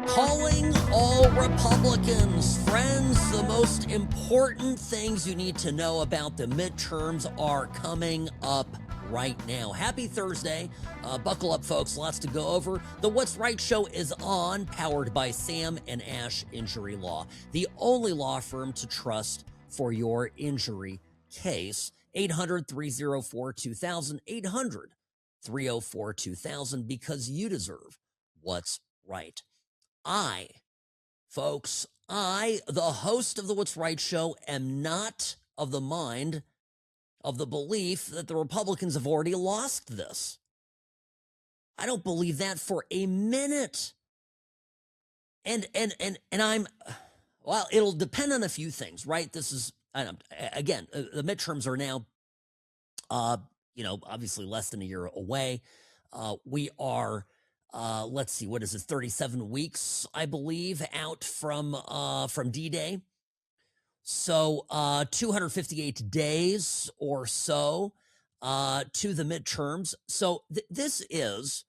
Calling all Republicans, friends, the most important things you need to know about the midterms are coming up right now. Happy Thursday. Buckle up, folks. Lots to go over. The What's Right show is on, powered by Sam and Ash Injury Law, the only law firm to trust for your injury case. 800-304-2000, 800-304-2000, because you deserve what's right. Folks, the host of the What's Right show, am not of the mind of the belief that the Republicans have already lost this. I don't believe that for a minute. And it'll depend on a few things, right? This is, again, the midterms are now, obviously less than a year away. We are, let's see, what is this, 37 weeks, I believe, out from D-Day. So 258 days or so to the midterms. So this is,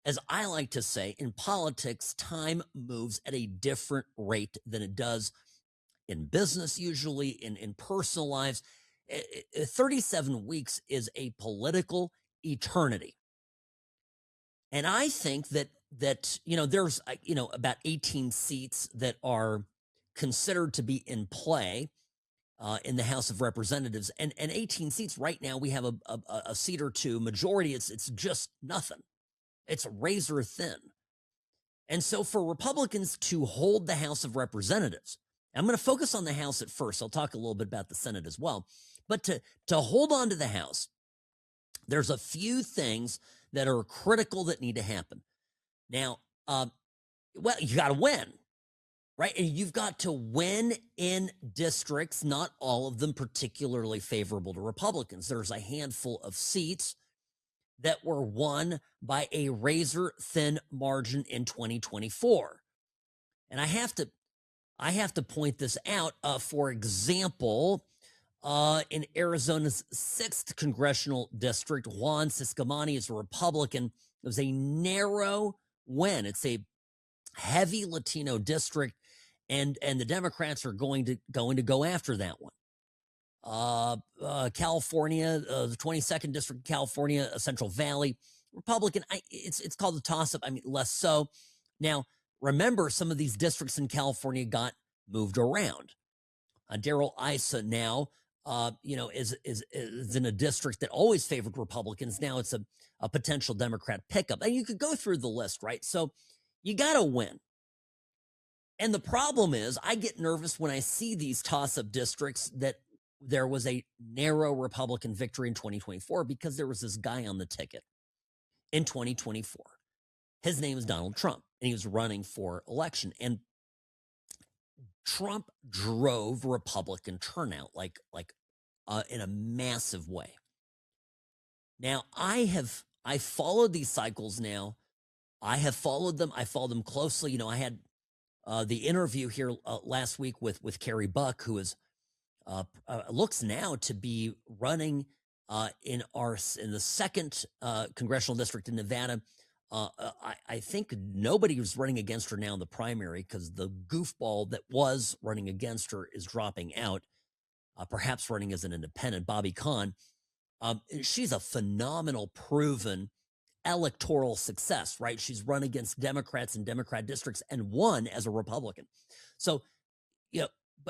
as I like to say, in politics, time moves at a different rate than it does in business, usually in personal lives. 37 weeks is a political eternity. And I think that there's about 18 seats that are considered to be in play in the House of Representatives, and 18 seats right now. We have a seat or two. Majority, it's just nothing. It's razor thin. And so for Republicans to hold the House of Representatives, I'm going to focus on the House at first. I'll talk a little bit about the Senate as well. But to hold on to the House, there's a few things that are critical that need to happen. Now, you got to win, right? And you've got to win in districts, not all of them particularly favorable to Republicans. There's a handful of seats that were won by a razor-thin margin in 2024. And I have to point this out. For example, in Arizona's 6th congressional district, Juan Ciscomani is a Republican. It was a narrow win. It's a heavy Latino district, and the Democrats are going to go after that one. California, the 22nd district, California, Central Valley, Republican. It's called a toss-up. I mean, less so. Now, remember, some of these districts in California got moved around. Darrell Issa now, is in a district that always favored Republicans. Now it's a potential Democrat pickup. And you could go through the list, right? So you got to win. And the problem is, I get nervous when I see these toss-up districts that there was a narrow Republican victory in 2024 because there was this guy on the ticket in 2024. His name is Donald Trump, and he was running for election. And Trump drove Republican turnout like in a massive way. Now, I followed these cycles now. I have followed them. I followed them closely. I had the interview here last week with Carrie Buck, who is looks now to be running in the 2nd congressional district in Nevada. I think nobody was running against her now in the primary because the goofball that was running against her is dropping out, perhaps running as an independent, Bobby Kahn. She's a phenomenal, proven electoral success, right? She's run against Democrats in Democrat districts and won as a Republican. So,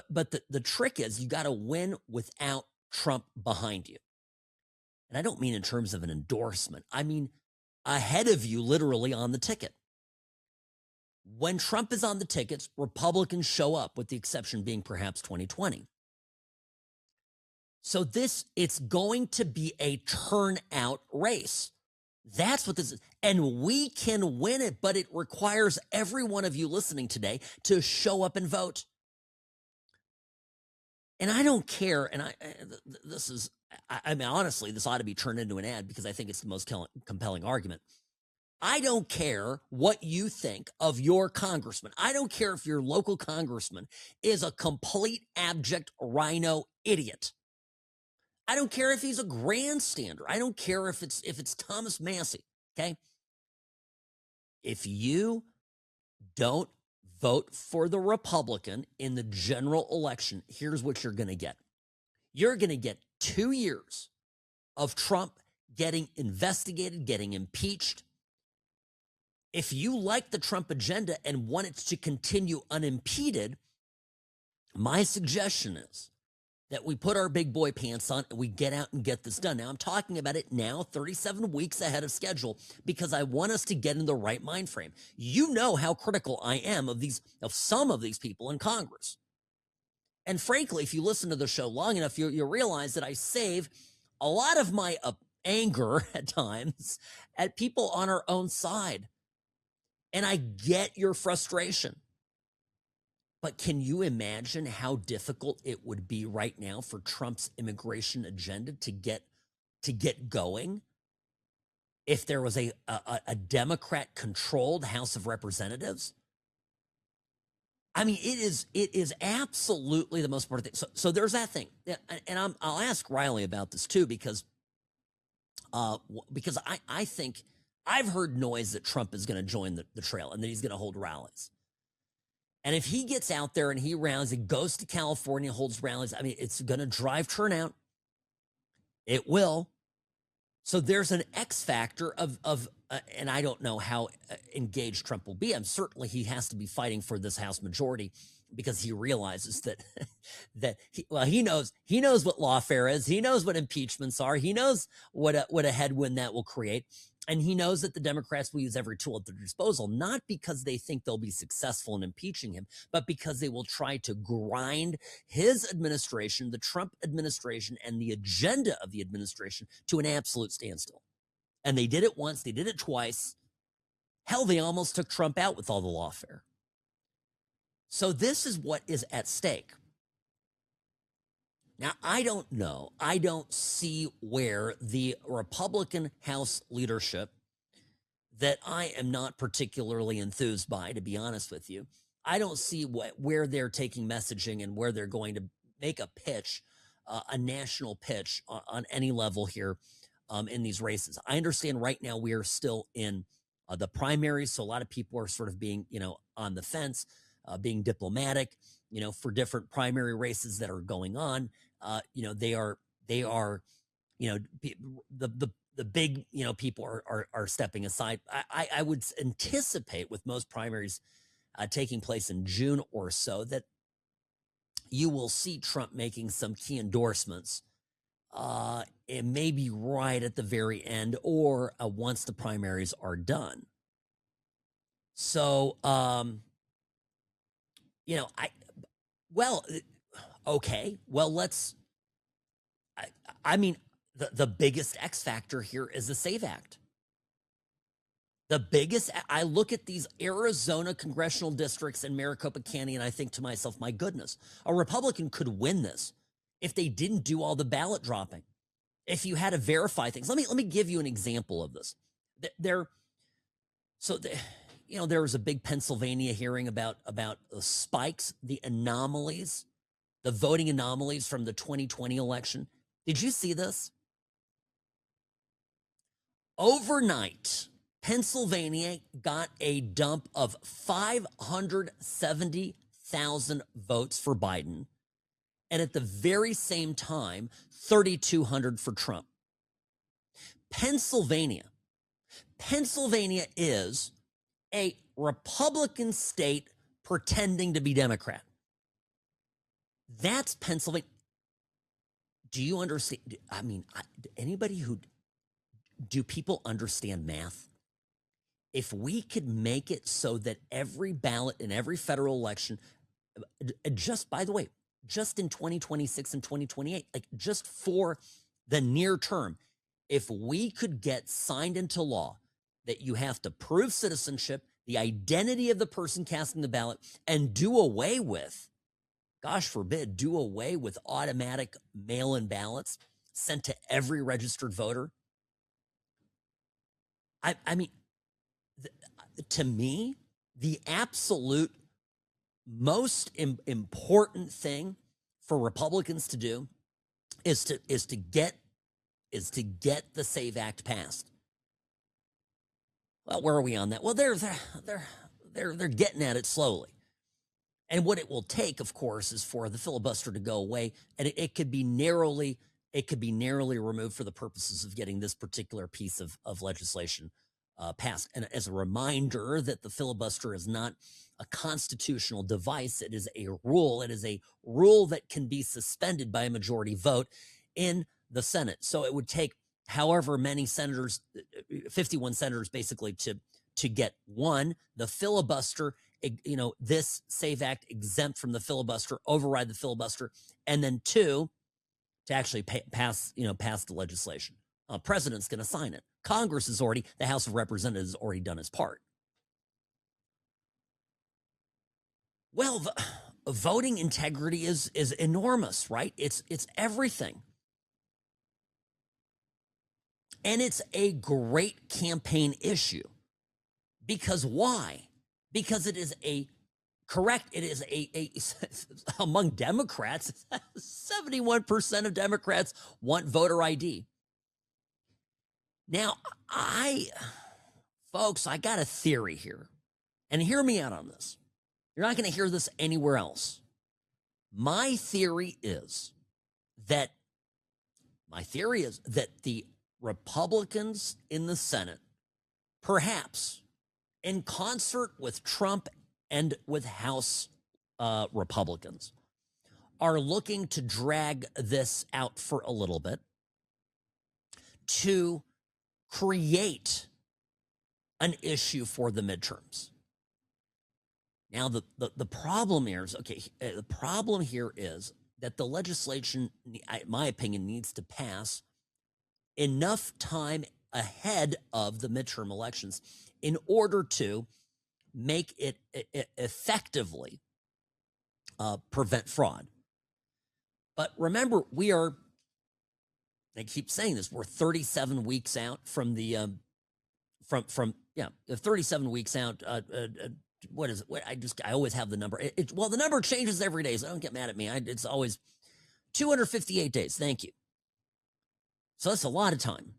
but the trick is you got to win without Trump behind you. And I don't mean in terms of an endorsement. I mean ahead of you, literally on the ticket. When Trump is on the tickets, Republicans show up, with the exception being perhaps 2020. So it's going to be a turnout race. That's what this is. And we can win it, but it requires every one of you listening today to show up and vote. And I don't care. And I mean, honestly, this ought to be turned into an ad because I think it's the most compelling argument. I don't care what you think of your congressman. I don't care if your local congressman is a complete abject rhino idiot. I don't care if he's a grandstander. I don't care if it's Thomas Massey. Okay. If you don't vote for the Republican in the general election, here's what you're going to get. You're going to get 2 years of Trump getting investigated, getting impeached. If you like the Trump agenda and want it to continue unimpeded, my suggestion is that we put our big boy pants on and we get out and get this done. Now, I'm talking about it now, 37 weeks ahead of schedule, because I want us to get in the right mind frame. You know how critical I am of some of these people in Congress. And frankly, if you listen to the show long enough, you realize that I save a lot of my anger at times at people on our own side. And I get your frustration. But can you imagine how difficult it would be right now for Trump's immigration agenda to get going if there was a Democrat-controlled House of Representatives? I mean, it is absolutely the most important thing. So there's that thing, and I'll ask Riley about this too, because I think I've heard noise that Trump is going to join the trail and that he's going to hold rallies. And if he gets out there and he goes to California, holds rallies, I mean, it's going to drive turnout. It will. So there's an X factor of and I don't know how engaged Trump will be. Certainly he has to be fighting for this House majority, because he realizes that he knows what lawfare is. He knows what impeachments are. He knows what a headwind that will create. And he knows that the Democrats will use every tool at their disposal, not because they think they'll be successful in impeaching him, but because they will try to grind his administration, the Trump administration, and the agenda of the administration to an absolute standstill. And they did it once, they did it twice. Hell, they almost took Trump out with all the lawfare. So this is what is at stake. Now, I don't know. I don't see where the Republican House leadership, that I am not particularly enthused by, to be honest with you, I don't see where they're taking messaging and where they're going to make a pitch, a national pitch on any level here in these races. I understand right now we are still in the primaries, so a lot of people are sort of being, on the fence, being diplomatic, for different primary races that are going on. They are, the big, people are stepping aside. I would anticipate, with most primaries taking place in June or so, that you will see Trump making some key endorsements. It may be right at the very end, or once the primaries are done. So, okay. Well, the biggest X factor here is the SAVE Act. I look at these Arizona congressional districts in Maricopa County, and I think to myself, my goodness, a Republican could win this if they didn't do all the ballot dropping. If you had to verify things. Let me give you an example of this. There was a big Pennsylvania hearing about the spikes, the anomalies, the voting anomalies from the 2020 election. Did you see this? Overnight, Pennsylvania got a dump of 570,000 votes for Biden, and at the very same time, 3,200 for Trump. Pennsylvania is a Republican state pretending to be Democrat. That's Pennsylvania. Do you understand? I mean, do people understand math? If we could make it so that every ballot in every federal election, by the way, just in 2026 and 2028, like just for the near term, if we could get signed into law that you have to prove citizenship, the identity of the person casting the ballot, and do away with, gosh forbid, do away with automatic mail-in ballots sent to every registered voter. To me, the absolute most important thing for Republicans to do is to get the SAVE Act passed. Well, where are we on that? Well, they're getting at it slowly. And what it will take, of course, is for the filibuster to go away, and it could be narrowly removed for the purposes of getting this particular piece of legislation passed. And as a reminder that the filibuster is not a constitutional device, it is a rule. It is a rule that can be suspended by a majority vote in the Senate. So it would take however many senators, 51 senators basically, to get one, the filibuster, this SAVE Act exempt from the filibuster, override the filibuster, and then two, to actually pass the legislation. President's going to sign it. Congress is already, the House of Representatives has already done its part. Well, voting integrity is enormous, right? It's everything. And it's a great campaign issue. Because why? Because it is among Democrats, 71% of Democrats want voter ID. Now, folks, I got a theory here. And hear me out on this. You're not going to hear this anywhere else. My theory is that the Republicans in the Senate, perhaps in concert with Trump and with House Republicans, are looking to drag this out for a little bit to create an issue for the midterms. Now, the problem here is, the problem here is that the legislation, in my opinion, needs to pass enough time ahead of the midterm elections in order to make it effectively prevent fraud. But remember, I keep saying this, we're 37 weeks out from the 37 weeks out. What is it? I always have the number. The number changes every day, so don't get mad at me. It's always 258 days. Thank you. So that's a lot of time.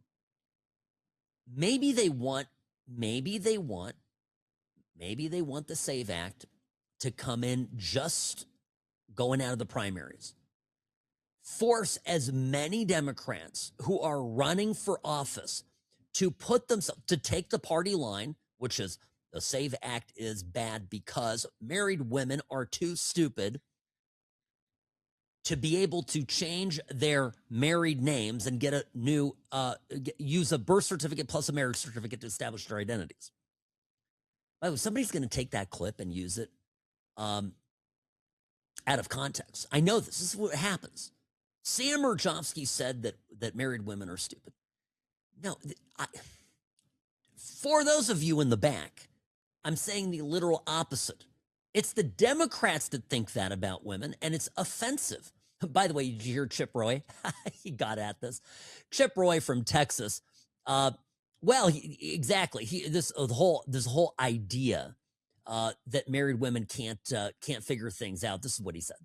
Maybe they want the SAVE Act to come in just going out of the primaries. Force as many Democrats who are running for office to take the party line, which is the SAVE Act is bad because married women are too stupid to be able to change their married names and get a new, use a birth certificate plus a marriage certificate to establish their identities. By the way, somebody's going to take that clip and use it out of context. I know this is what happens. Sam Mirejovsky said that married women are stupid. No, for those of you in the back, I'm saying the literal opposite. It's the Democrats that think that about women, and it's offensive. By the way, did you hear Chip Roy? He got at this. Chip Roy from Texas. Exactly. This whole idea that married women can't figure things out. This is what he said.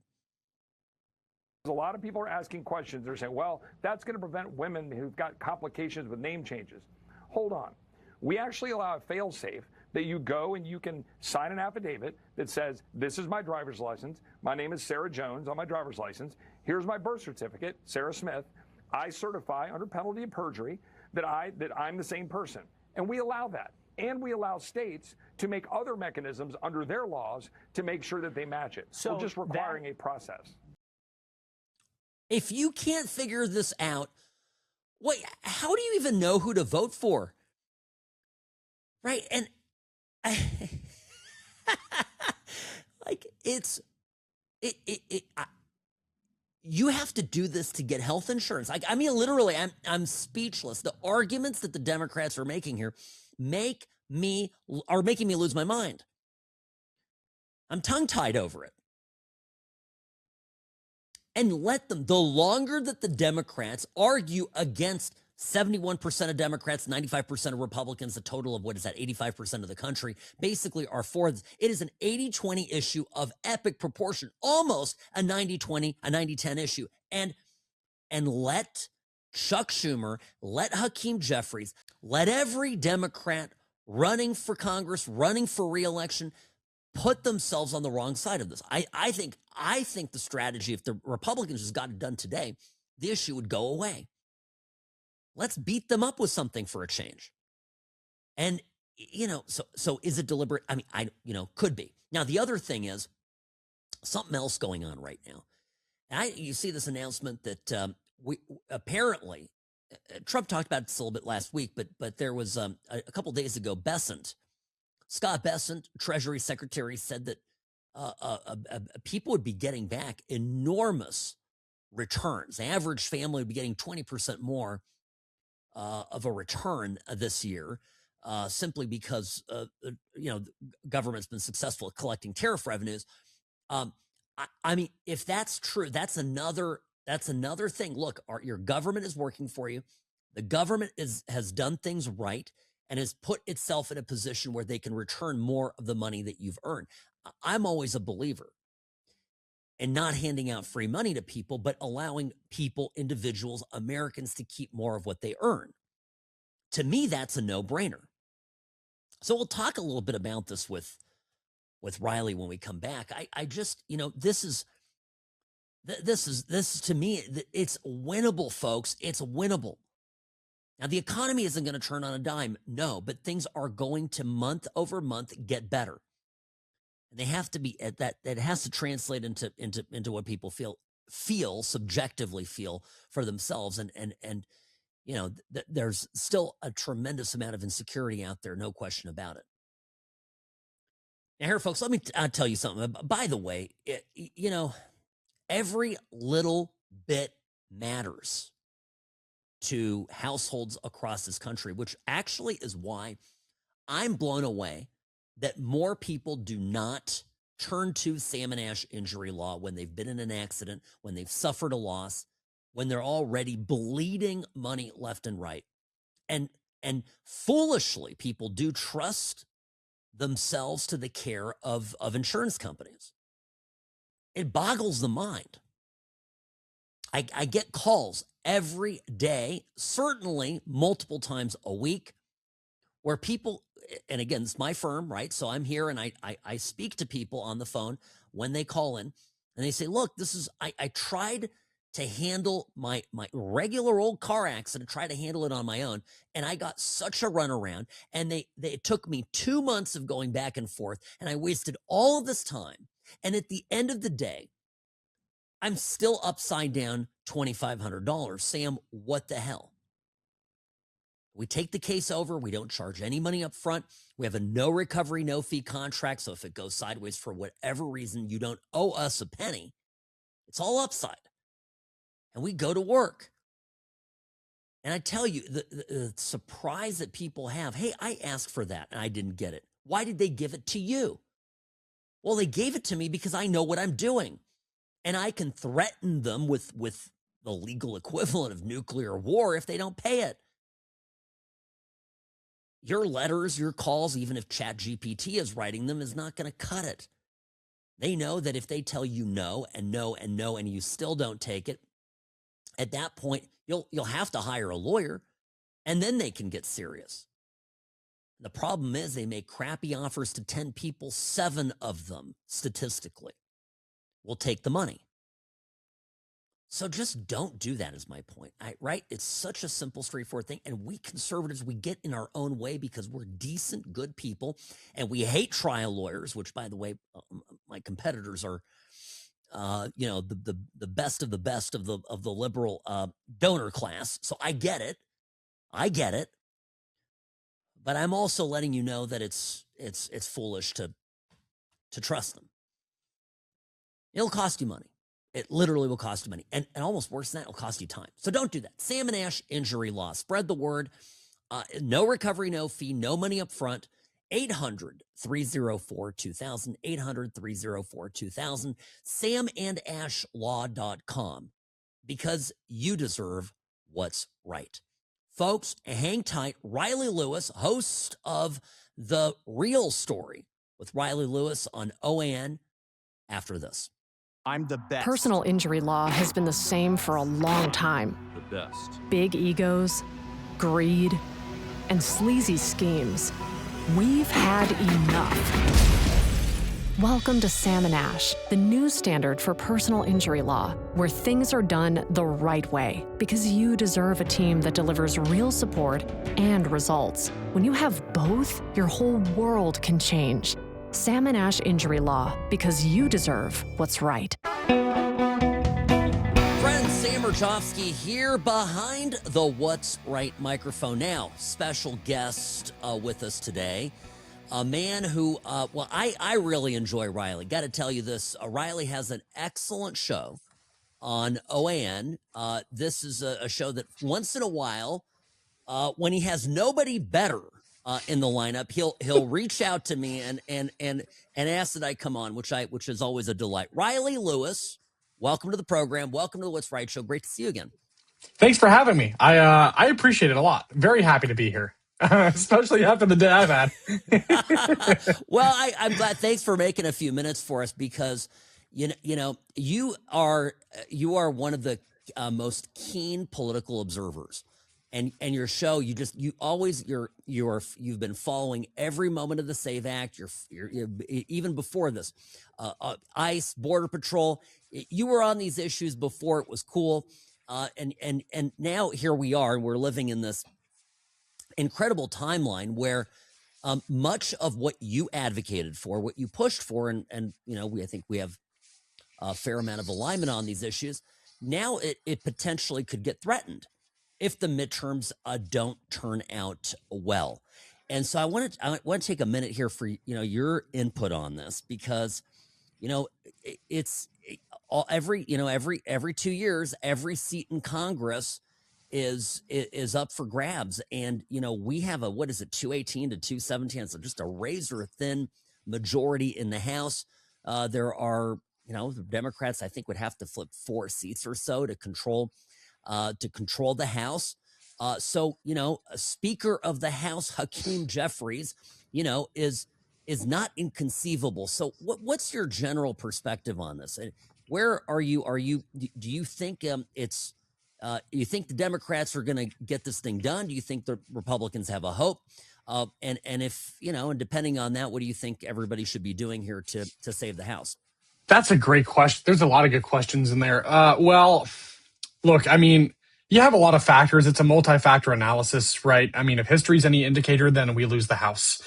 A lot of people are asking questions. They're saying, well, that's going to prevent women who've got complications with name changes. Hold on. We actually allow a fail-safe that you go and you can sign an affidavit that says, this is my driver's license. My name is Sarah Jones on my driver's license. Here's my birth certificate, Sarah Smith. I certify under penalty of perjury that I'm the same person. And we allow that. And we allow states to make other mechanisms under their laws to make sure that they match it. So we're just requiring a process. If you can't figure this out, how do you even know who to vote for? Right? And you have to do this to get health insurance. Literally, I'm speechless. The arguments that the Democrats are making here are making me lose my mind. I'm tongue-tied over it. And let them, the longer that the Democrats argue against 71% of Democrats, 95% of Republicans, a total of, 85% of the country, basically are for this. It is an 80-20 issue of epic proportion, almost a 90-20, a 90-10 issue. And let Chuck Schumer, let Hakeem Jeffries, let every Democrat running for Congress, running for re-election, put themselves on the wrong side of this. I think the strategy, if the Republicans just got it done today, the issue would go away. Let's beat them up with something for a change. And, so is it deliberate? I mean, could be. Now, the other thing is something else going on right now. And you see this announcement that we apparently, Trump talked about this a little bit last week, but there was a couple days ago, Scott Bessent, Treasury Secretary, said that people would be getting back enormous returns. The average family would be getting 20% more of a return this year, simply because the government's been successful at collecting tariff revenues. I mean, if that's true, that's another thing. Look, your government is working for you. The government has done things right and has put itself in a position where they can return more of the money that you've earned. I'm always a believer in not handing out free money to people, but allowing people, individuals, Americans to keep more of what they earn. To me, that's a no-brainer. So we'll talk a little bit about this with Riley when we come back. I just, this is to me, it's winnable, folks. It's winnable. Now, the economy isn't going to turn on a dime, no, but things are going to month over month get better. And they have to be at that. It has to translate into what people subjectively feel for themselves. And there's still a tremendous amount of insecurity out there, no question about it. Now, here, folks, let me tell you something. By the way, every little bit matters to households across this country, which actually is why I'm blown away that more people do not turn to salmon ash injury law when they've been in an accident, when they've suffered a loss, when they're already bleeding money left and right. And foolishly, people do trust themselves to the care of insurance companies. It boggles the mind. I get calls every day, certainly multiple times a week, where people, and again, it's my firm, right? So I'm here and I speak to people on the phone when they call in and they say, look, I tried to handle my regular old car accident, try to handle it on my own, and I got such a runaround, and it took me 2 months of going back and forth, and I wasted all of this time, and at the end of the day, I'm still upside down $2,500. Sam, what the hell? We take the case over. We don't charge any money up front. We have a no recovery, no fee contract. So if it goes sideways for whatever reason, you don't owe us a penny. It's all upside. And we go to work. And I tell you, the surprise that people have, hey, I asked for that and I didn't get it. Why did they give it to you? Well, they gave it to me because I know what I'm doing. And I can threaten them with the legal equivalent of nuclear war if they don't pay it. Your letters, your calls, even if ChatGPT is writing them, is not going to cut it. They know that if they tell you no and no and no and you still don't take it, at that point, you'll have to hire a lawyer, and then they can get serious. The problem is they make crappy offers to 10 people, 7 of them, statistically, will take the money. So just don't do that is my point, right? It's such a simple, straightforward thing. And we conservatives, we get in our own way because we're decent, good people. And we hate trial lawyers, which, by the way, my competitors are, the best of the best of the liberal donor class. So I get it. But I'm also letting you know that it's foolish to trust them. It'll cost you money. It literally will cost you money. And almost worse than that, it'll cost you time. So don't do that. Salmon ash injury law. Spread the word. No recovery, no fee, no money up front. 800-304-2000. 800-304-2000. samandashlaw.com. Because you deserve what's right. Folks, hang tight. Riley Lewis, host of The Real Story with Riley Lewis on OAN after this. I'm the best. Personal injury law has been the same for a long time. The best. Big egos, greed, and sleazy schemes. We've had enough. Welcome to Sam and Ash, the new standard for personal injury law, where things are done the right way, because you deserve a team that delivers real support and results. When you have both, your whole world can change. Sam and Ash Injury Law, because you deserve what's right. Friends, Sam Mirejovsky here behind the What's Right microphone. Now, special guest with us today. A man who, I really enjoy Riley. Got to tell you this. Riley has an excellent show on OAN. This is a show that once in a while, when he has nobody better in the lineup, he'll reach out to me and ask that I come on, which is always a delight. Riley Lewis, welcome to the program. Welcome to the What's Right show. Great to see you again. Thanks for having me. I appreciate it a lot. Very happy to be here. Especially after the day I've had. Well, I'm glad. Thanks for making a few minutes for us, because you are one of the most keen political observers, and your show you've been following every moment of the SAVE Act. You're even before this, ICE, Border Patrol. You were on these issues before it was cool, and now here we are, and we're living in this incredible timeline where much of what you advocated for, what you pushed for, and I think we have a fair amount of alignment on these issues. Now it potentially could get threatened if the midterms don't turn out well. And so I want to take a minute here for your input on this, because it's every 2 years, every seat in Congress is up for grabs, and we have a 218 to 217, so just a razor thin majority in the House. There are the Democrats, I think, would have to flip 4 seats or so to control the House. So Speaker of the House Hakeem Jeffries is not inconceivable. So what's your general perspective on this, and where are you do you think you think the Democrats are going to get this thing done? Do you think the Republicans have a hope? And if, and depending on that, what do you think everybody should be doing here to save the House? That's a great question. There's a lot of good questions in there. Well, look, I mean, you have a lot of factors. It's a multi-factor analysis, right? I mean, if history's any indicator, then we lose the House.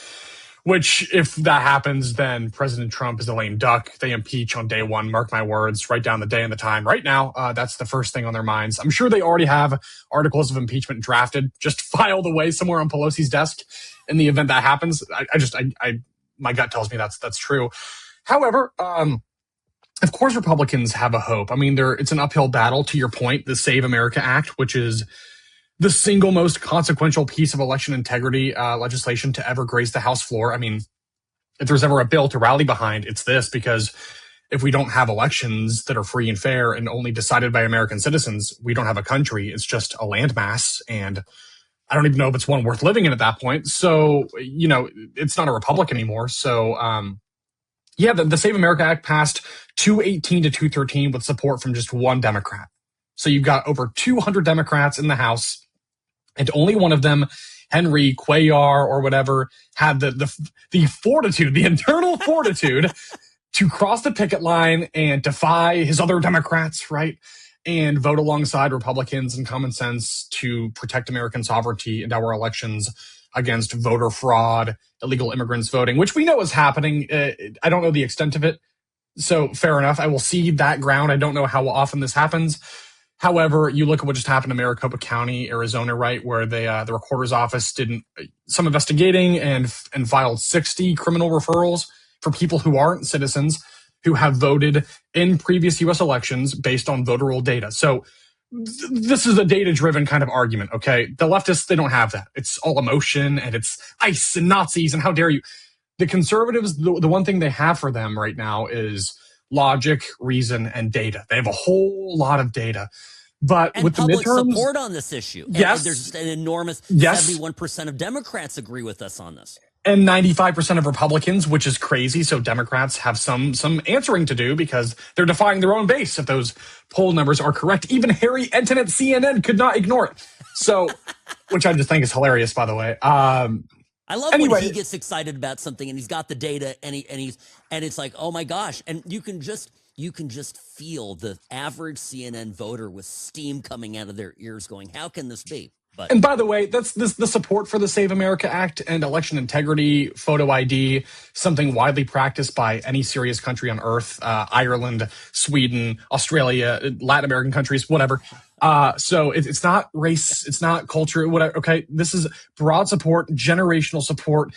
Which, if that happens, then President Trump is a lame duck. They impeach on day one. Mark my words. Write down the day and the time. Right now, that's the first thing on their minds. I'm sure they already have articles of impeachment drafted, just filed away somewhere on Pelosi's desk in the event that happens. My gut tells me that's true. However, of course, Republicans have a hope. I mean, it's an uphill battle. To your point, the Save America Act, which is the single most consequential piece of election integrity legislation to ever grace the House floor. I mean, if there's ever a bill to rally behind, it's this, because if we don't have elections that are free and fair and only decided by American citizens, we don't have a country. It's just a landmass, and I don't even know if it's one worth living in at that point. So, it's not a republic anymore. So, the Save America Act passed 218 to 213 with support from just one Democrat. So you've got over 200 Democrats in the House, and only one of them, Henry Cuellar or whatever, had the fortitude, the internal fortitude to cross the picket line and defy his other Democrats, right? And vote alongside Republicans and common sense to protect American sovereignty and our elections against voter fraud, illegal immigrants voting, which we know is happening. I don't know the extent of it. So fair enough. I will cede that ground. I don't know how often this happens. However, you look at what just happened in Maricopa County, Arizona, right, where the recorder's office did some investigating and filed 60 criminal referrals for people who aren't citizens who have voted in previous U.S. elections based on voter roll data. So this is a data-driven kind of argument, okay? The leftists, they don't have that. It's all emotion, and it's ICE and Nazis, and how dare you. The conservatives, the one thing they have for them right now is logic, reason, and data. They have a whole lot of data. But and with the public midterms, support on this issue. Yes. And there's just an enormous 71% of Democrats agree with us on this. And 95% of Republicans, which is crazy. So Democrats have some answering to do because they're defying their own base if those poll numbers are correct. Even Harry Enton at CNN could not ignore it. So, which I just think is hilarious, by the way. I love when Anyway. he gets excited about something and he's got the data and it's like, oh my gosh. And you can just feel the average CNN voter with steam coming out of their ears going, how can this be? But, and by the way, that's the support for the Save America Act and election integrity, photo ID, something widely practiced by any serious country on earth, Ireland, Sweden, Australia, Latin American countries, whatever. So it's not race, it's not culture, whatever. Okay, this is broad support, generational support.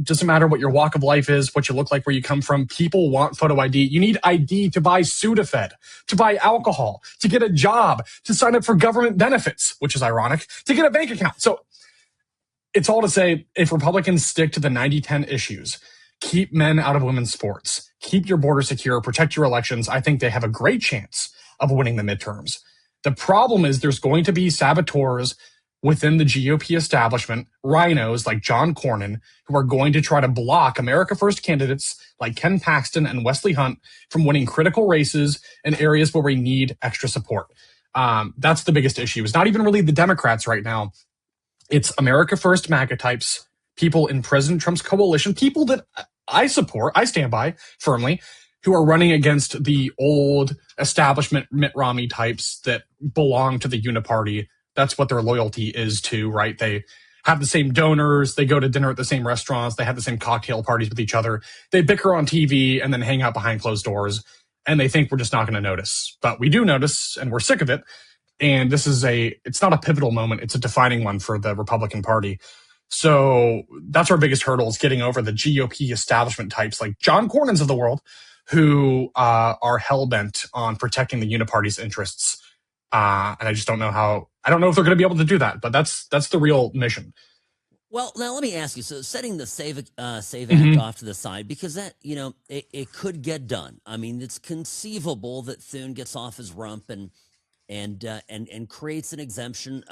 Doesn't matter what your walk of life is, what you look like, where you come from. People want photo ID. You need ID to buy Sudafed, to buy alcohol, to get a job, to sign up for government benefits, which is ironic, to get a bank account. So it's all to say, if Republicans stick to the 90-10 issues, keep men out of women's sports, keep your border secure, protect your elections, I think they have a great chance of winning the midterms. The problem is there's going to be saboteurs within the GOP establishment, rhinos like John Cornyn, who are going to try to block America First candidates like Ken Paxton and Wesley Hunt from winning critical races in areas where we need extra support. That's the biggest issue. It's not even really the Democrats right now. It's America First MAGA types, people in President Trump's coalition, people that I support, I stand by firmly, who are running against the old establishment Mitt Romney types that belong to the uniparty. That's what their loyalty is to, right? They have the same donors. They go to dinner at the same restaurants. They have the same cocktail parties with each other. They bicker on TV and then hang out behind closed doors. And they think we're just not going to notice. But we do notice, and we're sick of it. And this is it's not a pivotal moment. It's a defining one for the Republican Party. So that's our biggest hurdle, is getting over the GOP establishment types like John Cornyn's of the world, who are hell-bent on protecting the uniparty's interests. And I just don't know I don't know if they're going to be able to do that, but that's the real mission. Well, now let me ask you. So, setting the Save Act off to the side, because that, it could get done. I mean, it's conceivable that Thune gets off his rump and creates an exemption,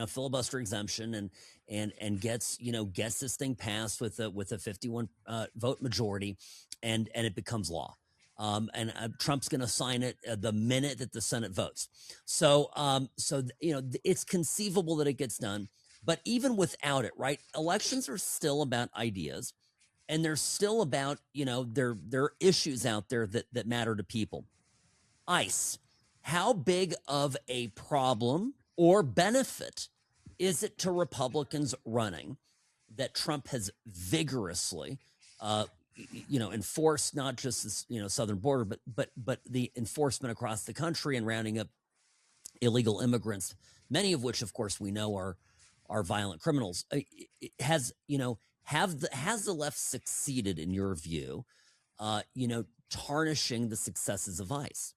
filibuster exemption, and gets this thing passed with a 51 vote majority, and it becomes law. And Trump's going to sign it the minute that the Senate votes. So it's conceivable that it gets done. But even without it, right? Elections are still about ideas, and they're still about there are issues out there that matter to people. ICE, how big of a problem or benefit is it to Republicans running that Trump has vigorously enforced, not just this, southern border, but the enforcement across the country and rounding up illegal immigrants, many of which, of course, we know are violent criminals. Has the left succeeded, in your view, tarnishing the successes of ICE?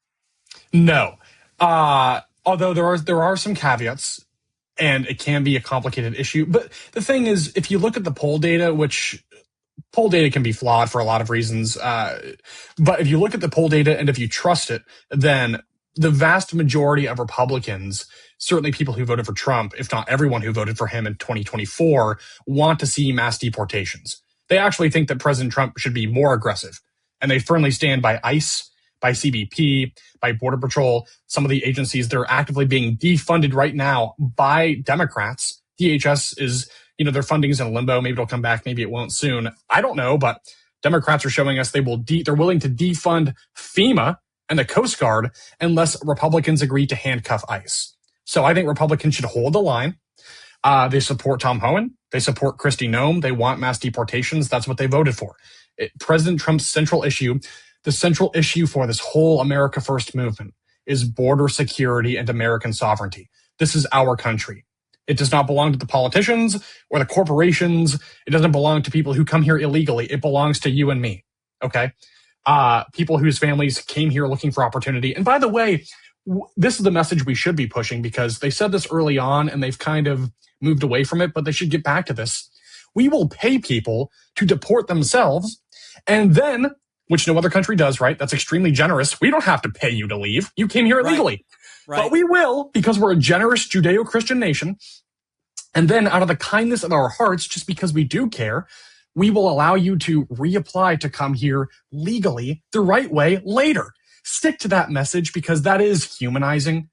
No. Although there are some caveats, and it can be a complicated issue. But the thing is, if you look at the poll data, which poll data can be flawed for a lot of reasons, but if you look at the poll data and if you trust it, then the vast majority of Republicans, certainly people who voted for Trump, if not everyone who voted for him in 2024, want to see mass deportations. They actually think that President Trump should be more aggressive, and they firmly stand by ICE, by CBP, by Border Patrol, some of the agencies that are actively being defunded right now by Democrats. DHS is, their funding is in limbo. Maybe it'll come back. Maybe it won't soon. I don't know, but Democrats are showing us they're willing to defund FEMA and the Coast Guard unless Republicans agree to handcuff ICE. So I think Republicans should hold the line. They support Tom Homan. They support Kristi Noem. They want mass deportations. That's what they voted for. President Trump's the central issue for this whole America First movement is border security and American sovereignty. This is our country. It does not belong to the politicians or the corporations. It doesn't belong to people who come here illegally. It belongs to you and me. Okay? People whose families came here looking for opportunity. And by the way, this is the message we should be pushing, because they said this early on and they've kind of moved away from it, but they should get back to this. We will pay people to deport themselves, and then, which no other country does, right? That's extremely generous. We don't have to pay you to leave. You came here illegally. Right. But we will, because we're a generous Judeo-Christian nation. And then out of the kindness of our hearts, just because we do care, we will allow you to reapply to come here legally the right way later. Stick to that message, because that is humanizing.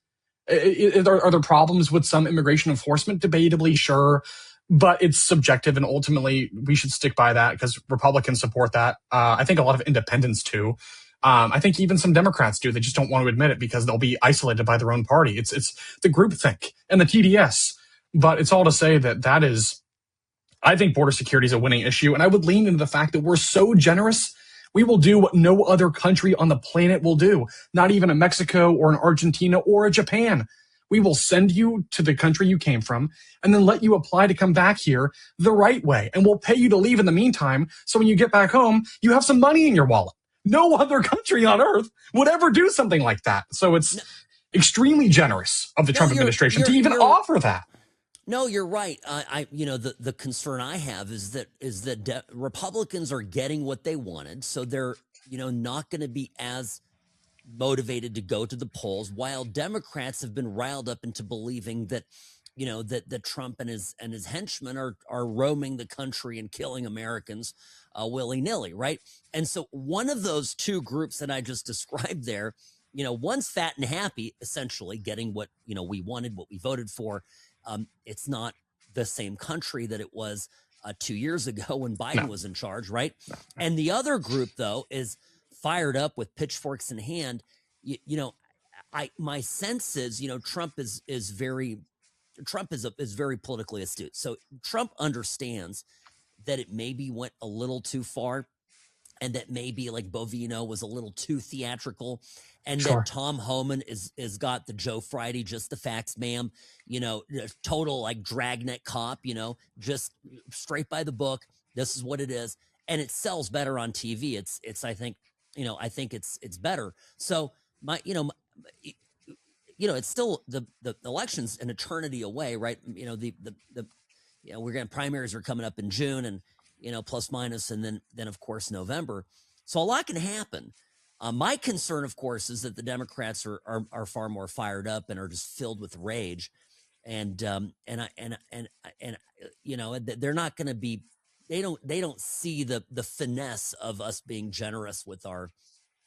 Are there problems with some immigration enforcement? Debatably, sure. but it's subjective, and ultimately we should stick by that because Republicans support that. I think a lot of independents too. I think even some Democrats do. They just don't want to admit it because they'll be isolated by their own party. It's the groupthink and the TDS. But it's all to say that is, I think border security is a winning issue. And I would lean into the fact that we're so generous, we will do what no other country on the planet will do. Not even a Mexico or an Argentina or a Japan. We will send you to the country you came from and then let you apply to come back here the right way. And we'll pay you to leave in the meantime. So when you get back home, you have some money in your wallet. No other country on earth would ever do something like that. So it's extremely generous of the Trump administration to even offer that. No, you're right. The concern I have is that Republicans are getting what they wanted, so they're not going to be as motivated to go to the polls, while Democrats have been riled up into believing that that Trump and his henchmen are roaming the country and killing Americans willy-nilly, right? And so one of those two groups that I just described there, one's fat and happy, essentially getting what we wanted, what we voted for. It's not the same country that it was 2 years ago when Biden was in charge, right? And the other group, though, is fired up with pitchforks in hand. My sense is, Trump is very politically astute. So Trump understands that it maybe went a little too far, and that maybe like Bovino was a little too theatrical, and that Tom Homan is got the Joe Friday, just the facts, ma'am, total like dragnet cop, just straight by the book. This is what it is, and it sells better on TV. It's I think it's better. So it's still the election's an eternity away, right? We're going primaries are coming up in June, and plus minus, and then of course November. So a lot can happen. My concern, of course, is that the Democrats are far more fired up and are just filled with rage, and they're not going to be. They don't see the finesse of us being generous with our,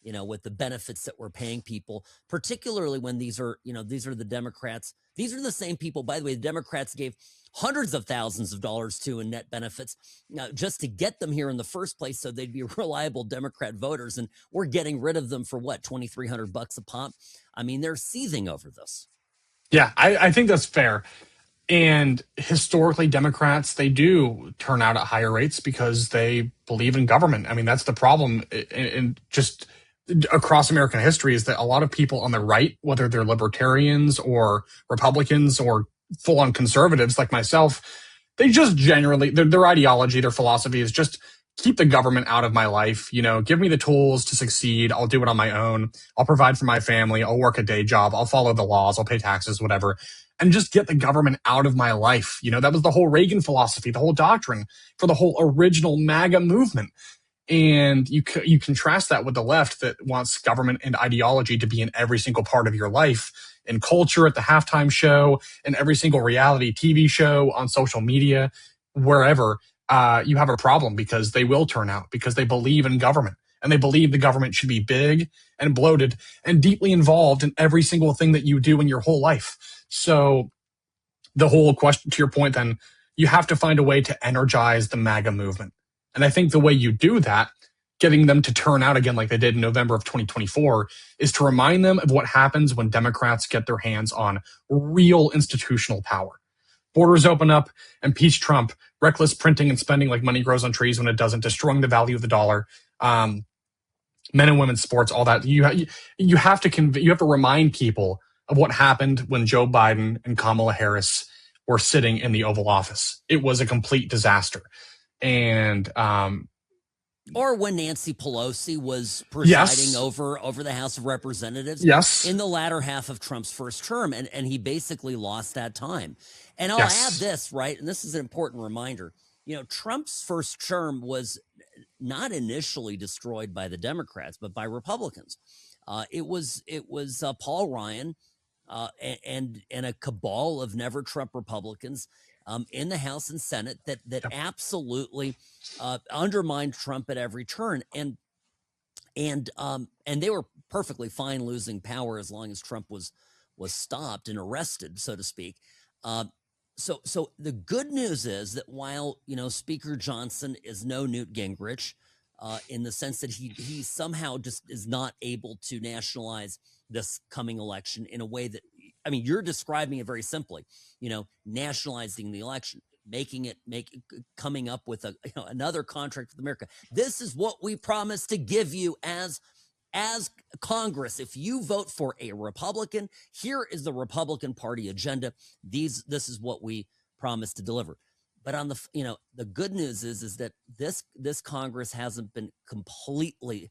with the benefits that we're paying people, particularly when these are the Democrats. These are the same people, by the way, the Democrats gave hundreds of thousands of dollars to in net benefits just to get them here in the first place, so they'd be reliable Democrat voters. And we're getting rid of them for what, $2,300 a pop? I mean, they're seething over this. Yeah, I think that's fair. And historically, Democrats, they do turn out at higher rates because they believe in government. I mean, that's the problem in just across American history, is that a lot of people on the right, whether they're libertarians or Republicans or full-on conservatives like myself, they just generally, their ideology, their philosophy is just keep the government out of my life. Give me the tools to succeed. I'll do it on my own. I'll provide for my family. I'll work a day job. I'll follow the laws. I'll pay taxes, whatever. And just get the government out of my life. That was the whole Reagan philosophy, the whole doctrine for the whole original MAGA movement. And you contrast that with the left that wants government and ideology to be in every single part of your life, in culture, at the halftime show, in every single reality TV show, on social media, wherever. You have a problem, because they will turn out because they believe in government, and they believe the government should be big and bloated and deeply involved in every single thing that you do in your whole life. So the whole question, to your point, then, you have to find a way to energize the MAGA movement. And I think the way you do that, getting them to turn out again like they did in November of 2024, is to remind them of what happens when Democrats get their hands on real institutional power. Borders open up, impeach Trump, reckless printing and spending like money grows on trees when it doesn't, destroying the value of the dollar, men and women's sports, all that. You have to remind people of what happened when Joe Biden and Kamala Harris were sitting in the Oval Office. It was a complete disaster. And or when Nancy Pelosi was presiding over the House of Representatives in the latter half of Trump's first term, and he basically lost that time. And I'll add this, right, and this is an important reminder. Trump's first term was not initially destroyed by the Democrats, but by Republicans. It was Paul Ryan and a cabal of never Trump Republicans in the House and Senate that absolutely undermined Trump at every turn, and they were perfectly fine losing power as long as Trump was stopped and arrested, so to speak. So the good news is that while Speaker Johnson is no Newt Gingrich, in the sense that he somehow just is not able to nationalize this coming election in a way that, I mean, you're describing it very simply, nationalizing the election, coming up with another contract with America. This is what we promised to give you as Congress. If you vote for a Republican, here is the Republican Party agenda. This is what we promised to deliver. But on the good news is that this Congress hasn't been completely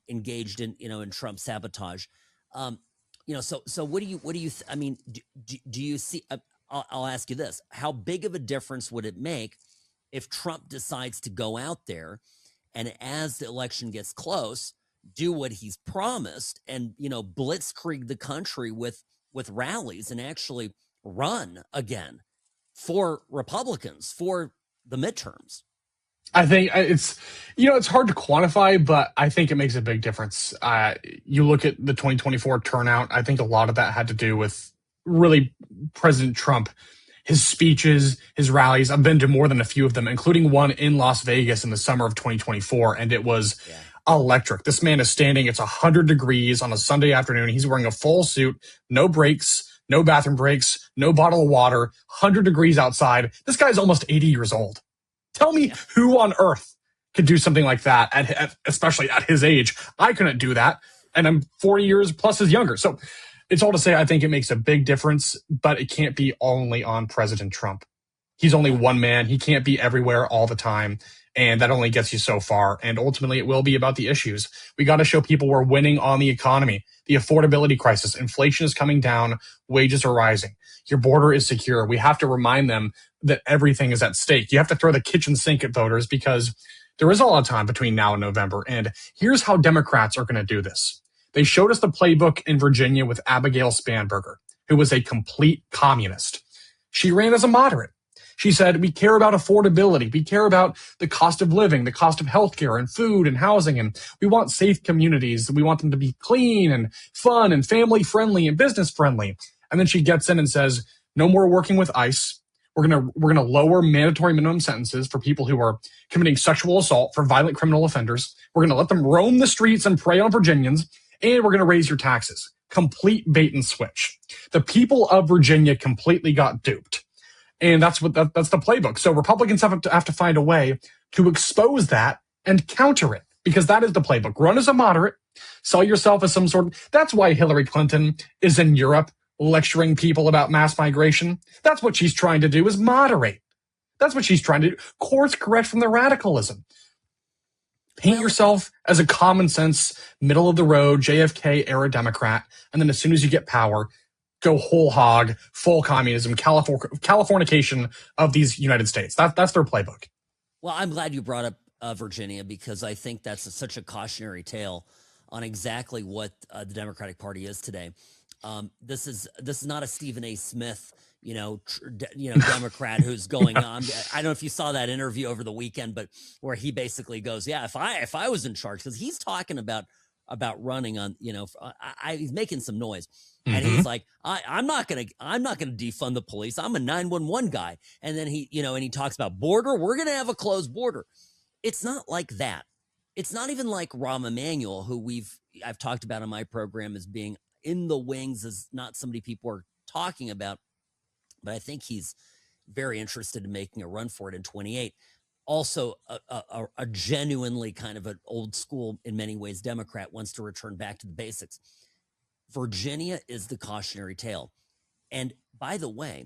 engaged in Trump sabotage. So what do you I mean, do you see? I'll ask you this: how big of a difference would it make if Trump decides to go out there and, as the election gets close, do what he's promised and blitzkrieg the country with rallies and actually run again for Republicans for the midterms? I think it's hard to quantify, but I think it makes a big difference. You look at the 2024 turnout. I think a lot of that had to do with really President Trump, his speeches, his rallies. I've been to more than a few of them, including one in Las Vegas in the summer of 2024, and it was electric. This man is standing, it's 100 degrees on a Sunday afternoon. He's wearing a full suit, no breaks, no bathroom breaks, no bottle of water, 100 degrees outside. This guy's almost 80 years old. Tell me who on earth could do something like that, especially at his age. I couldn't do that, and I'm 40 years plus his younger. So it's all to say I think it makes a big difference, but it can't be only on President Trump. He's only one man. He can't be everywhere all the time. And that only gets you so far. And ultimately, it will be about the issues. We got to show people we're winning on the economy, the affordability crisis. Inflation is coming down. Wages are rising. Your border is secure. We have to remind them that everything is at stake. You have to throw the kitchen sink at voters because there is a lot of time between now and November. And here's how Democrats are going to do this. They showed us the playbook in Virginia with Abigail Spanberger, who was a complete communist. She ran as a moderate. She said, we care about affordability. We care about the cost of living, the cost of healthcare and food and housing. And we want safe communities. We want them to be clean and fun and family friendly and business friendly. And then she gets in and says, no more working with ICE. We're going to lower mandatory minimum sentences for people who are committing sexual assault for violent criminal offenders. We're going to let them roam the streets and prey on Virginians. And we're going to raise your taxes. Complete bait and switch. The people of Virginia completely got duped. And that's the playbook. So Republicans have to find a way to expose that and counter it, because that is the playbook. Run as a moderate, sell yourself as some sort. That's why Hillary Clinton is in Europe lecturing people about mass migration. That's what she's trying to do, is moderate. That's what she's trying to do. Course correct from the radicalism. Paint yourself as a common sense, middle of the road, JFK era Democrat. And then as soon as you get power, go whole hog, full communism, Californication of these United States. That's their playbook. Well, I'm glad you brought up Virginia, because I think that's such a cautionary tale on exactly what the Democratic Party is today. This is not a Stephen A. Smith, Democrat who's going on. I don't know if you saw that interview over the weekend, but where he basically goes, yeah, if I was in charge, because he's talking about running on, he's making some noise. And he's like, I'm not gonna defund the police. I'm a 911 guy. And then he talks about border. We're gonna have a closed border. It's not like that. It's not even like Rahm Emanuel, who I've talked about on my program as being in the wings, as not somebody people are talking about, but I think he's very interested in making a run for it in 28. Also, a genuinely kind of an old school, in many ways, Democrat, wants to return back to the basics. Virginia is the cautionary tale. And by the way,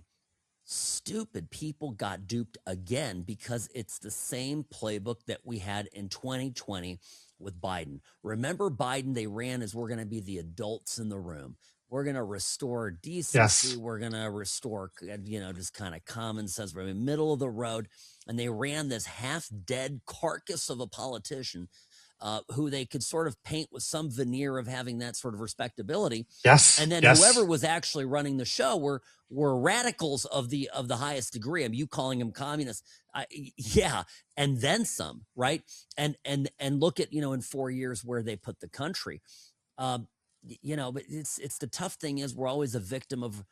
stupid people got duped again, because it's the same playbook that we had in 2020 with Biden. Remember Biden? They ran as, we're going to be the adults in the room. We're going to restore decency. Yes. We're going to restore, just kind of common sense. We're in the middle of the road. And they ran this half-dead carcass of a politician who they could sort of paint with some veneer of having that sort of respectability. Yes. And then whoever was actually running the show were radicals of the highest degree. I mean, you calling them communists. Yeah. And then some, right? And look at, in 4 years where they put the country. But it's the tough thing is, we're always a victim of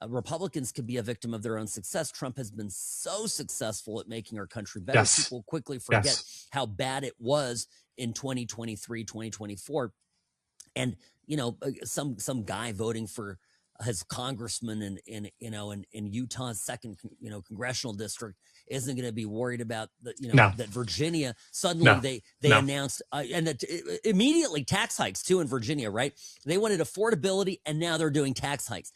Republicans could be a victim of their own success. Trump has been so successful at making our country better. Yes. People quickly forget Yes. how bad it was in 2023, 2024. And, some guy voting for his congressman in Utah's second, congressional district isn't going to be worried about that Virginia suddenly they announced and immediately tax hikes too in Virginia, right? They wanted affordability and now they're doing tax hikes.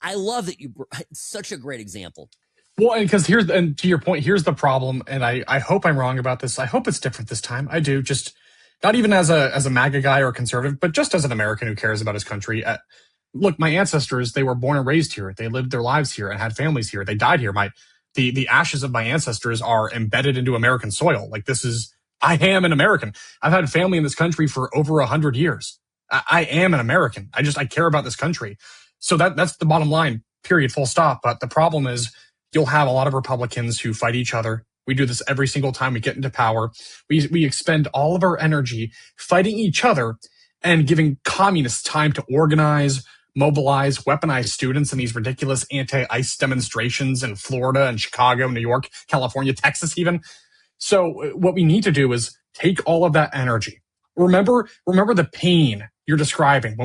I love that it's such a great example. Well, and because to your point, here's the problem, and I hope I'm wrong about this. I hope it's different this time. I do, just not even as a MAGA guy or a conservative, but just as an American who cares about his country. Look, my ancestors, they were born and raised here. They lived their lives here and had families here. They died here. The ashes of my ancestors are embedded into American soil. Like I am an American. I've had family in this country for over 100 years. I am an American. I care about this country. So that's the bottom line, period, full stop. But the problem is you'll have a lot of Republicans who fight each other. We do this every single time we get into power. We expend all of our energy fighting each other and giving communists time to organize, mobilize, weaponize students in these ridiculous anti-ICE demonstrations in Florida and Chicago, New York, California, Texas even. So what we need to do is take all of that energy. Remember the pain you're describing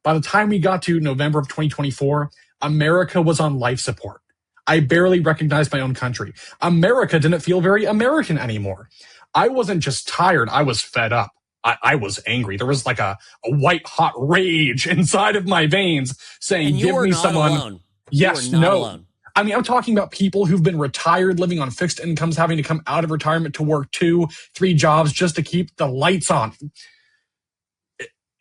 by the time we got to November of 2024, America was on life support. I barely recognized my own country. America didn't feel very American anymore. I wasn't just tired. I was fed up. I was angry. There was like a white hot rage inside of my veins saying, give me someone. Alone. Yes, no. Alone. I mean, I'm talking about people who've been retired, living on fixed incomes, having to come out of retirement to work 2-3 jobs just to keep the lights on.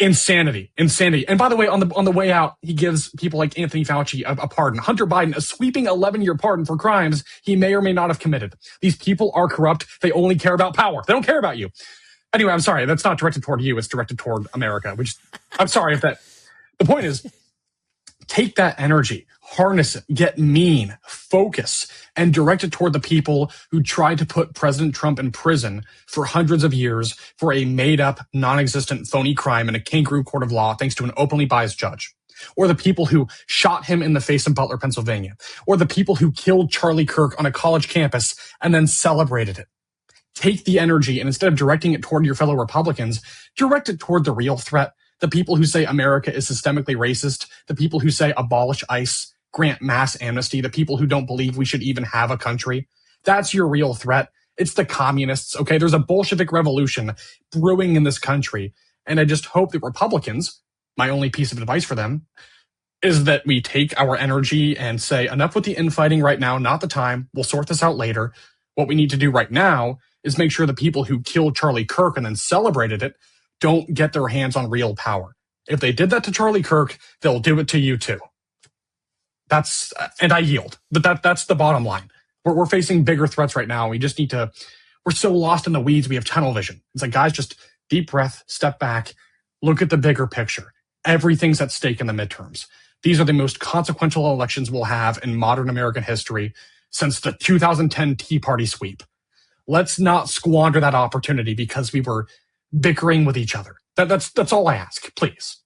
Insanity. And by the way, on the way out, he gives people like Anthony Fauci a pardon. Hunter Biden, a sweeping 11-year pardon for crimes he may or may not have committed. These people are corrupt. They only care about power. They don't care about you. Anyway, I'm sorry. That's not directed toward you. It's directed toward America. I'm sorry the point is, take that energy, harness it, get mean, focus, and direct it toward the people who tried to put President Trump in prison for hundreds of years for a made-up, non-existent, phony crime in a kangaroo court of law thanks to an openly biased judge. Or the people who shot him in the face in Butler, Pennsylvania. Or the people who killed Charlie Kirk on a college campus and then celebrated it. Take the energy and instead of directing it toward your fellow Republicans, direct it toward the real threat. The people who say America is systemically racist, the people who say abolish ICE, grant mass amnesty, the people who don't believe we should even have a country. That's your real threat. It's the communists, okay? There's a Bolshevik revolution brewing in this country. And I just hope that Republicans, my only piece of advice for them, is that we take our energy and say, enough with the infighting right now, not the time. We'll sort this out later. What we need to do right now is make sure the people who killed Charlie Kirk and then celebrated it don't get their hands on real power. If they did that to Charlie Kirk, they'll do it to you too. And I yield. But that's the bottom line. We're facing bigger threats right now. We just need to, we're so lost in the weeds, we have tunnel vision. It's like, guys, just deep breath, step back, look at the bigger picture. Everything's at stake in the midterms. These are the most consequential elections we'll have in modern American history since the 2010 Tea Party sweep. Let's not squander that opportunity because we were bickering with each other. That's all I ask, please.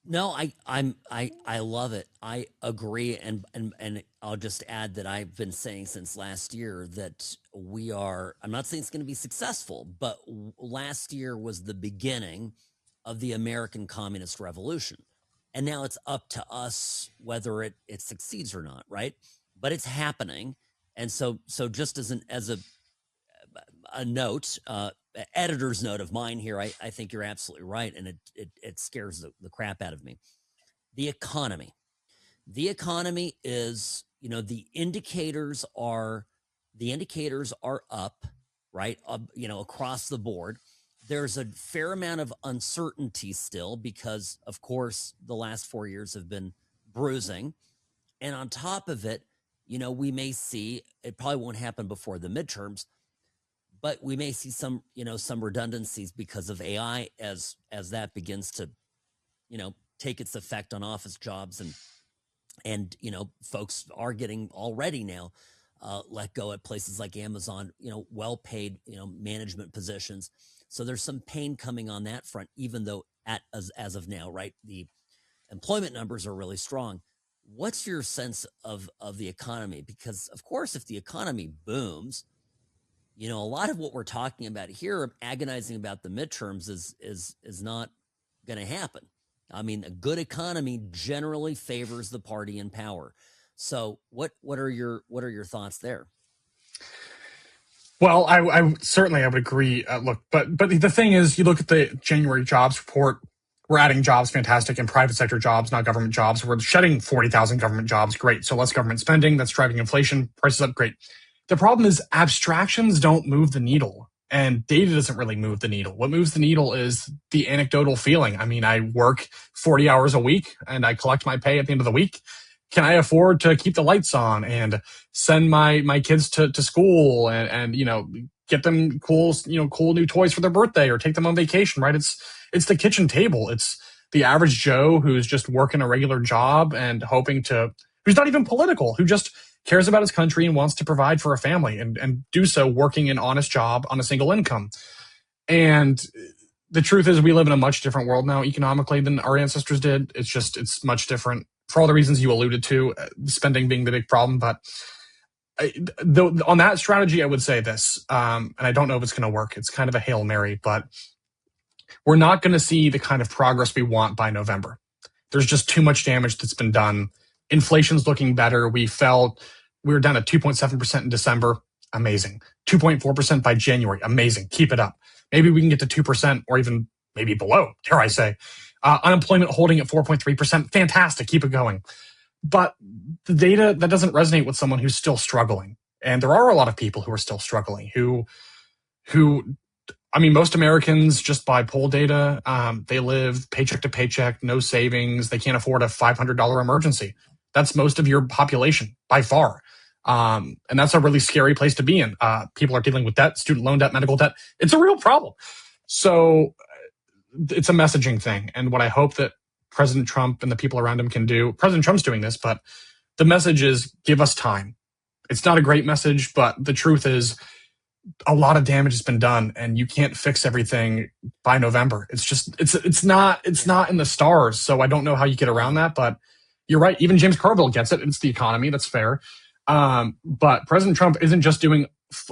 No, I love it. I agree, and I'll just add that I've been saying since last year that we are. I'm not saying it's going to be successful, but last year was the beginning of the American Communist Revolution, and now it's up to us whether it succeeds or not, right? But it's happening, and so just as a note, editor's note of mine here, I think you're absolutely right, and it scares the crap out of me. The economy is, the indicators are up, right? Across the board. There's a fair amount of uncertainty still because, of course, the last 4 years have been bruising, and on top of it, we may see, it probably won't happen before the midterms, but we may see some redundancies because of AI as that begins to, take its effect on office jobs and folks are getting already now let go at places like Amazon, well-paid, management positions. So there's some pain coming on that front, even though as of now, right, the employment numbers are really strong. What's your sense of the economy? Because of course, if the economy booms, a lot of what we're talking about here, agonizing about the midterms, is not going to happen. I mean, a good economy generally favors the party in power. So, what are your thoughts there? Well, I certainly I would agree. Look, but the thing is, you look at the January jobs report. We're adding jobs, fantastic, and private sector jobs, not government jobs. We're shedding 40,000 government jobs, great. So less government spending, that's driving inflation, prices up, great. The problem is abstractions don't move the needle, and data doesn't really move the needle. What moves the needle is the anecdotal feeling. I mean, I work 40 hours a week, and I collect my pay at the end of the week. Can I afford to keep the lights on and send my kids to school and get them cool new toys for their birthday or take them on vacation, right? It's the kitchen table. It's the average Joe who's just working a regular job and who's not even political, who just cares about his country and wants to provide for a family and do so working an honest job on a single income. And the truth is we live in a much different world now economically than our ancestors did. It's much different for all the reasons you alluded to, spending being the big problem. But on that strategy, I would say this, and I don't know if it's going to work. It's kind of a Hail Mary, but we're not going to see the kind of progress we want by November. There's just too much damage that's been done. Inflation's looking better. We were down at 2.7% in December. Amazing. 2.4% by January. Amazing. Keep it up. Maybe we can get to 2% or even maybe below, dare I say. Unemployment holding at 4.3%. Fantastic. Keep it going. But the data, that doesn't resonate with someone who's still struggling. And there are a lot of people who are still struggling who I mean, most Americans, just by poll data, they live paycheck to paycheck, no savings. They can't afford a $500 emergency. That's most of your population by far. And that's a really scary place to be in. People are dealing with debt, student loan debt, medical debt. It's a real problem. So it's a messaging thing. And what I hope that President Trump and the people around him can do, President Trump's doing this, but the message is give us time. It's not a great message, but the truth is a lot of damage has been done and you can't fix everything by November. It's not in the stars. So I don't know how you get around that, but you're right. Even James Carville gets it. It's the economy. That's fair. But President Trump isn't just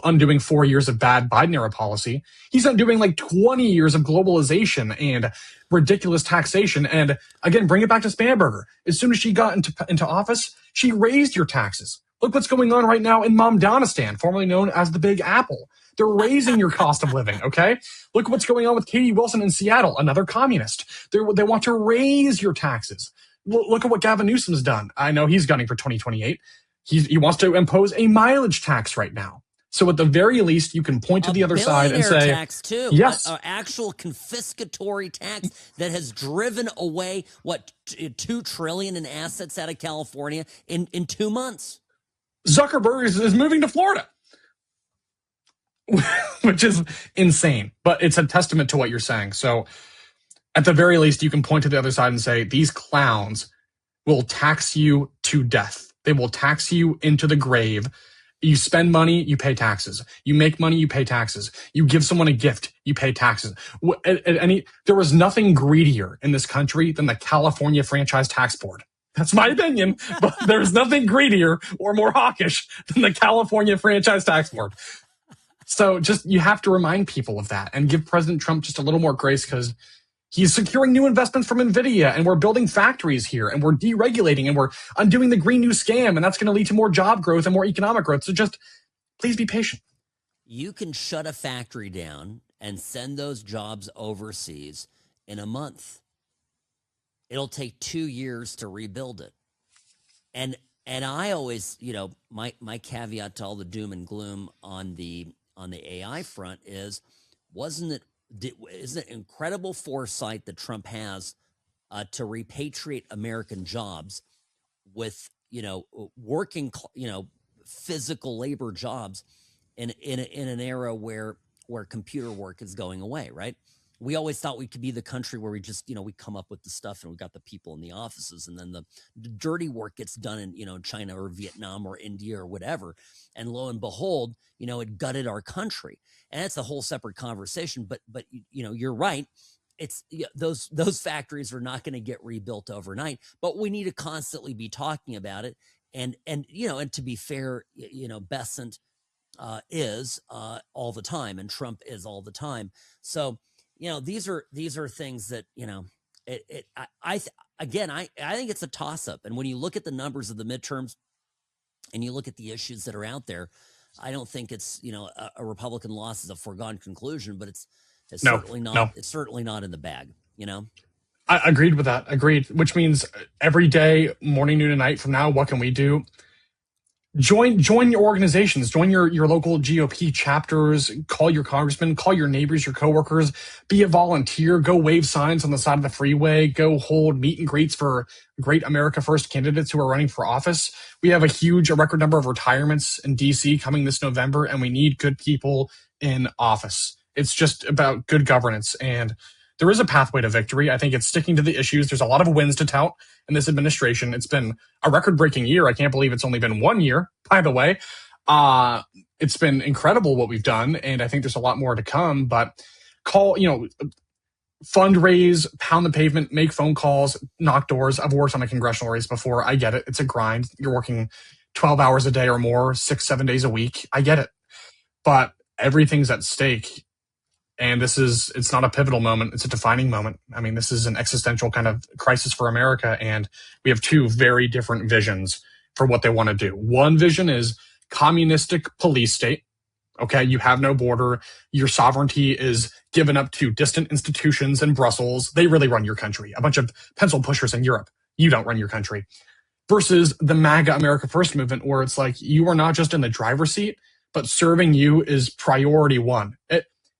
undoing 4 years of bad Biden era policy. He's undoing like 20 years of globalization and ridiculous taxation. And again, bring it back to Spanberger. As soon as she got into office, she raised your taxes. Look what's going on right now in Momdanistan, formerly known as the Big Apple. They're raising your cost of living, okay? Look what's going on with Katie Wilson in Seattle, another communist. They want to raise your taxes. Look at what Gavin Newsom's done. I know he's gunning for 2028. He wants to impose a mileage tax right now. So at the very least, you can point to the other side and say, tax too. Yes, an actual confiscatory tax that has driven away $2 trillion in assets out of California in 2 months. Zuckerberg is moving to Florida, which is insane. But it's a testament to what you're saying. So at the very least, you can point to the other side and say, these clowns will tax you to death. They will tax you into the grave. You spend money, you pay taxes. You make money, you pay taxes. You give someone a gift, you pay taxes. There was nothing greedier in this country than the California Franchise Tax Board. That's my opinion, but there's nothing greedier or more hawkish than the California Franchise Tax Board. So you have to remind people of that and give President Trump just a little more grace because he's securing new investments from NVIDIA and we're building factories here and we're deregulating and we're undoing the Green New Scam and that's going to lead to more job growth and more economic growth. So just please be patient. You can shut a factory down and send those jobs overseas in a month. It'll take 2 years to rebuild it. And I always, my caveat to all the doom and gloom on the AI front is, isn't it incredible foresight that Trump has to repatriate American jobs with, working, physical labor jobs in an era where computer work is going away, right? We always thought we could be the country where we just, we come up with the stuff and we got the people in the offices and then the dirty work gets done in, China or Vietnam or India or whatever. And lo and behold, it gutted our country. And that's a whole separate conversation. But you're right. it's those factories are not going to get rebuilt overnight, but we need to constantly be talking about it. And to be fair, Bessent is all the time, and Trump is all the time. So these are things that I think it's a toss up. And when you look at the numbers of the midterms and you look at the issues that are out there, I don't think it's a Republican loss is a foregone conclusion, but it's certainly not. No. It's certainly not in the bag. I agreed with that. Agreed. Which means every day, morning, noon, and night from now, what can we do? Join your organizations, join your local GOP chapters, call your congressman, call your neighbors, your coworkers, be a volunteer, go wave signs on the side of the freeway, go hold meet and greets for great America First candidates who are running for office. We have a record number of retirements in DC coming this November, and we need good people in office. It's just about good governance, and there is a pathway to victory. I think it's sticking to the issues. There's a lot of wins to tout in this administration. It's been a record-breaking year. I can't believe it's only been 1 year, by the way. It's been incredible what we've done, and I think there's a lot more to come. But fundraise, pound the pavement, make phone calls, knock doors. I've worked on a congressional race before. I get it. It's a grind. You're working 12 hours a day or more, 6-7 days a week. I get it. But everything's at stake. And it's not a pivotal moment. It's a defining moment. I mean, this is an existential kind of crisis for America. And we have two very different visions for what they want to do. One vision is communistic police state. Okay, you have no border. Your sovereignty is given up to distant institutions in Brussels. They really run your country. A bunch of pencil pushers in Europe. You don't run your country. Versus the MAGA America First movement, where it's like you are not just in the driver's seat, but serving you is priority one.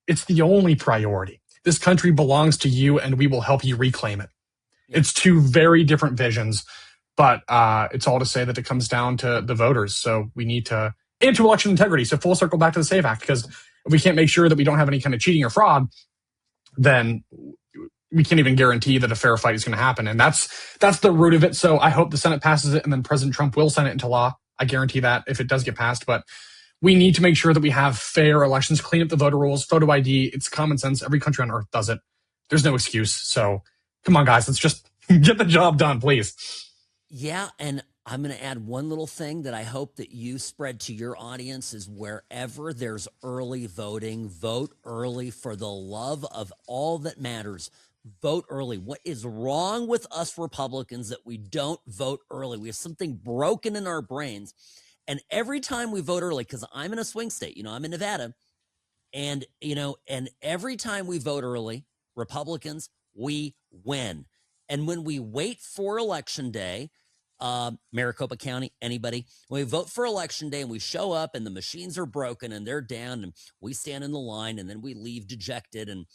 It's the only priority. This country belongs to you, and we will help you reclaim it. It's two very different visions, but it's all to say that it comes down to the voters. So we need to, and to election integrity. So full circle back to the SAVE Act, because if we can't make sure that we don't have any kind of cheating or fraud, then we can't even guarantee that a fair fight is going to happen. And that's the root of it. So I hope the Senate passes it, and then President Trump will sign it into law. I guarantee that if it does get passed, but we need to make sure that we have fair elections, clean up the voter rolls, photo ID. It's common sense. Every country on earth does it. There's no excuse. So come on, guys, let's just get the job done, please. Yeah, and I'm going to add one little thing that I hope that you spread to your audience is wherever there's early voting, vote early for the love of all that matters. Vote early. What is wrong with us Republicans that we don't vote early? We have something broken in our brains. And every time we vote early, because I'm in a swing state, I'm in Nevada, and every time we vote early, Republicans, we win. And when we wait for election day, Maricopa County, anybody, when we vote for election day and we show up and the machines are broken and they're down and we stand in the line and then we leave dejected and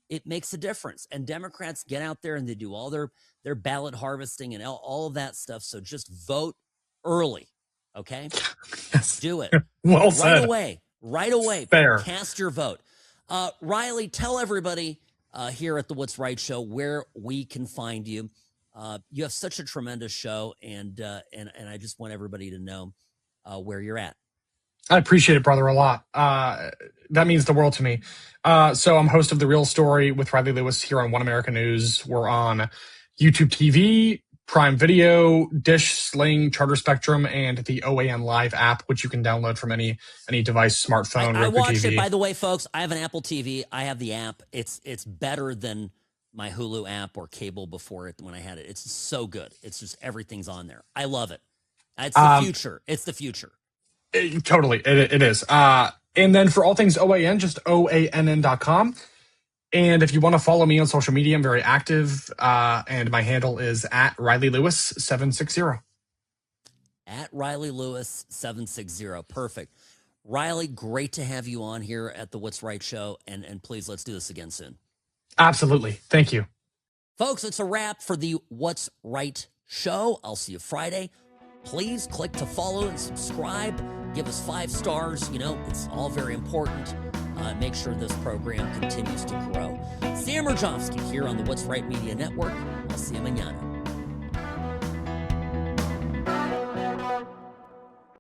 it makes a difference. And Democrats get out there and they do all their ballot harvesting and all of that stuff. So just vote early. Okay, Yes. Do it. Well said. Right away. Fair. Cast your vote. Riley, tell everybody here at the What's Right Show where we can find you. You have such a tremendous show, and I just want everybody to know where you're at. I appreciate it, brother, a lot. That means the world to me. So I'm host of The Real Story with Riley Lewis here on One America News. We're on YouTube TV, Prime Video, Dish, Sling, Charter Spectrum, and the OAN Live app, which you can download from any device, smartphone, I Roku watched TV. it, by the way, folks. I have an Apple TV. I have the app. It's better than my Hulu app or cable before it when I had it. It's so good. It's just everything's on there. I love it. It's the future. It's the future. Totally. It is. And then for all things OAN, just OANN.com. And if you want to follow me on social media, I'm very active. And my handle is at Riley Lewis 760. At Riley Lewis 760. Perfect. Riley, great to have you on here at the What's Right Show. And please, let's do this again soon. Absolutely. Thank you. Folks, it's a wrap for the What's Right Show. I'll see you Friday. Please click to follow and subscribe. Give us 5 stars. It's all very important. Make sure this program continues to grow. Sam Mirejovsky here on the What's Right Media Network. I'll see you mañana.